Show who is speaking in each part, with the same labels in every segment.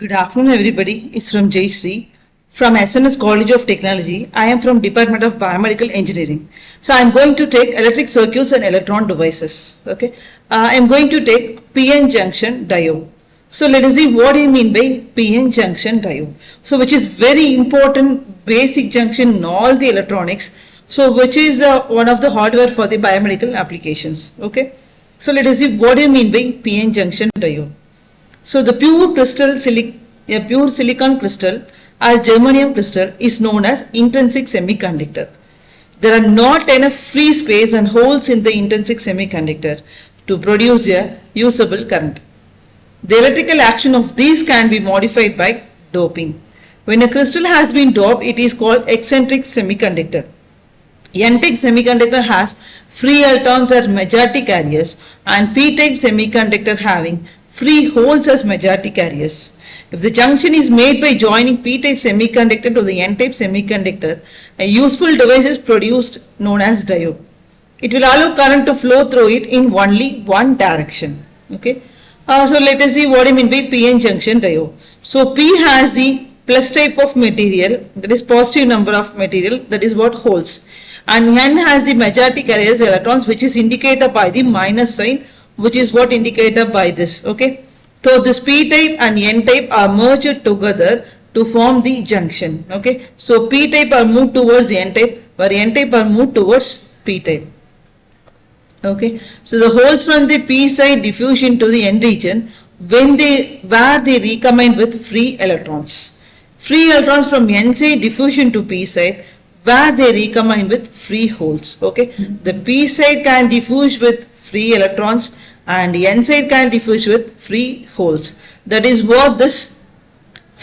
Speaker 1: Good afternoon, everybody. It's from Jayashree from SNS College of Technology. I am from Department of Biomedical Engineering. So I'm going to take electric circuits and electron devices. Okay. I'm going to take PN junction diode. So let us see what do you mean by PN junction diode. So which is very important basic junction in all the electronics. So which is one of the hardware for the biomedical applications. Okay. So let us see what do you mean by PN junction diode. So the pure silicon crystal or germanium crystal is known as intrinsic semiconductor. There are not enough free space and holes in the intrinsic semiconductor to produce a usable current. The electrical action of these can be modified by doping. When a crystal has been doped, it is called eccentric semiconductor. N-type semiconductor has free electrons as majority carriers and P-type semiconductor having free holes as majority carriers. If the junction is made by joining P-type semiconductor to the N-type semiconductor, a useful device is produced known as diode. It will allow current to flow through it in only one direction. Okay. So let us see what I mean by PN junction diode. So P has the plus type of material, that is positive number of material, that is what holes, and N has the majority carriers electrons, which is indicated by the minus sign, which is what indicated by this. Okay. So this P type and N type are merged together to form the junction. Okay. So P type are moved towards N type, where N type are moved towards P type. Okay. So the holes from the P side diffuse into the N region where they recombine with free electrons. Free electrons from N side diffuse into P side where they recombine with free holes. Okay. The P side can diffuse with free electrons and N side can diffuse with free holes. That is what this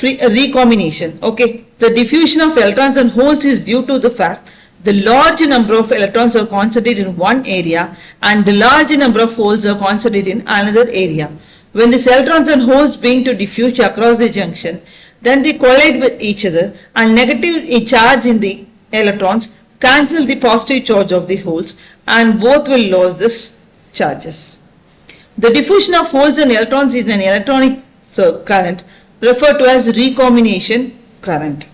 Speaker 1: recombination. Okay. The diffusion of electrons and holes is due to the fact the large number of electrons are concentrated in one area and the large number of holes are concentrated in another area. When these electrons and holes being to diffuse across the junction, then they collide with each other and negative charge in the electrons cancel the positive charge of the holes and both will lose this charges. The diffusion of holes and electrons is an electronic current referred to as recombination current.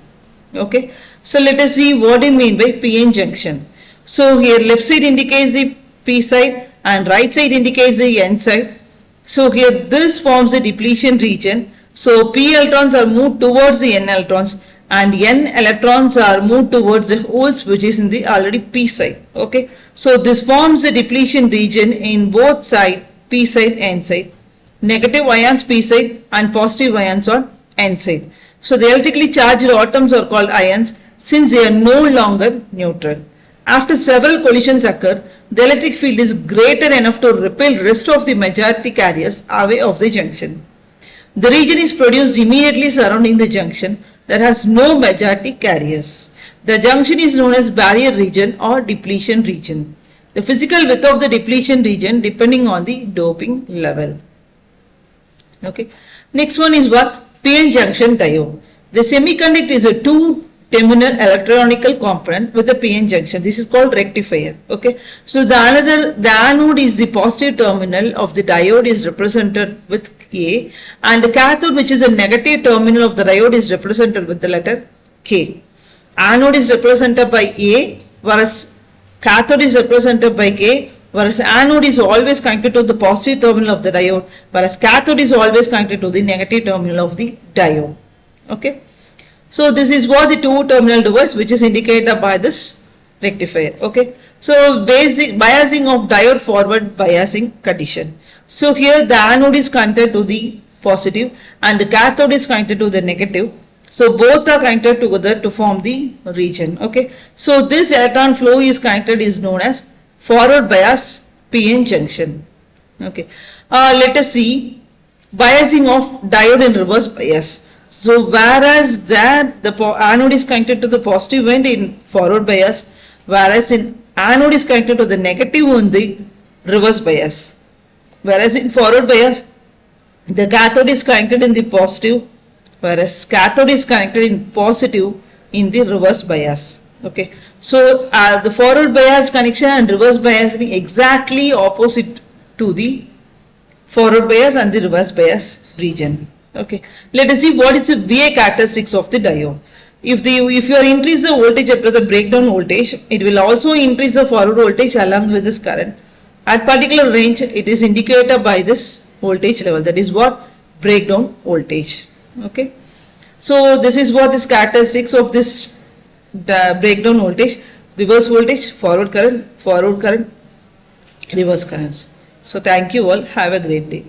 Speaker 1: Okay. So let us see what I mean by PN junction. So here left side indicates the P side and right side indicates the N side. So here this forms the depletion region. So P electrons are moved towards the N electrons and N electrons are moved towards the holes which is in the already P side. Okay. So this forms the depletion region in both sides, P side, N side. Negative ions P side and positive ions on N side. So the electrically charged atoms are called ions since they are no longer neutral. After several collisions occur, the electric field is greater enough to repel rest of the majority carriers away of the junction. The region is produced immediately surrounding the junction that has no majority carriers. The junction is known as barrier region or depletion region. The physical width of the depletion region depending on the doping level. Okay. Next one is what? PN junction diode. The semiconductor is a two-terminal electronical component with a PN junction. This is called rectifier. Okay. So the anode is the positive terminal of the diode is represented with A, and the cathode, which is a negative terminal of the diode, is represented with the letter K. Anode is represented by A, whereas cathode is represented by K, whereas anode is always connected to the positive terminal of the diode, whereas cathode is always connected to the negative terminal of the diode. Okay. So this is what the two terminal device which is indicated by this rectifier. Okay. So basic biasing of diode forward biasing condition. So here the anode is connected to the positive and the cathode is connected to the negative. So both are connected together to form the region. Okay. So this electron flow is connected is known as forward bias PN junction. Okay. Let us see biasing of diode in reverse bias. So whereas that the anode is connected to the positive end in forward bias, whereas in anode is connected to the negative in the reverse bias. Whereas in forward bias, the cathode is connected in the positive, whereas cathode is connected in positive in the reverse bias. Okay. So the forward bias connection and reverse bias is exactly opposite to the forward bias and the reverse bias region. Okay, let us see what is the VA characteristics of the diode. If you are increase the voltage after the breakdown voltage, it will also increase the forward voltage along with this current. At particular range, it is indicated by this voltage level. That is what breakdown voltage. Okay, so this is what is characteristics of this breakdown voltage: reverse voltage, forward current, reverse currents. So thank you all. Have a great day.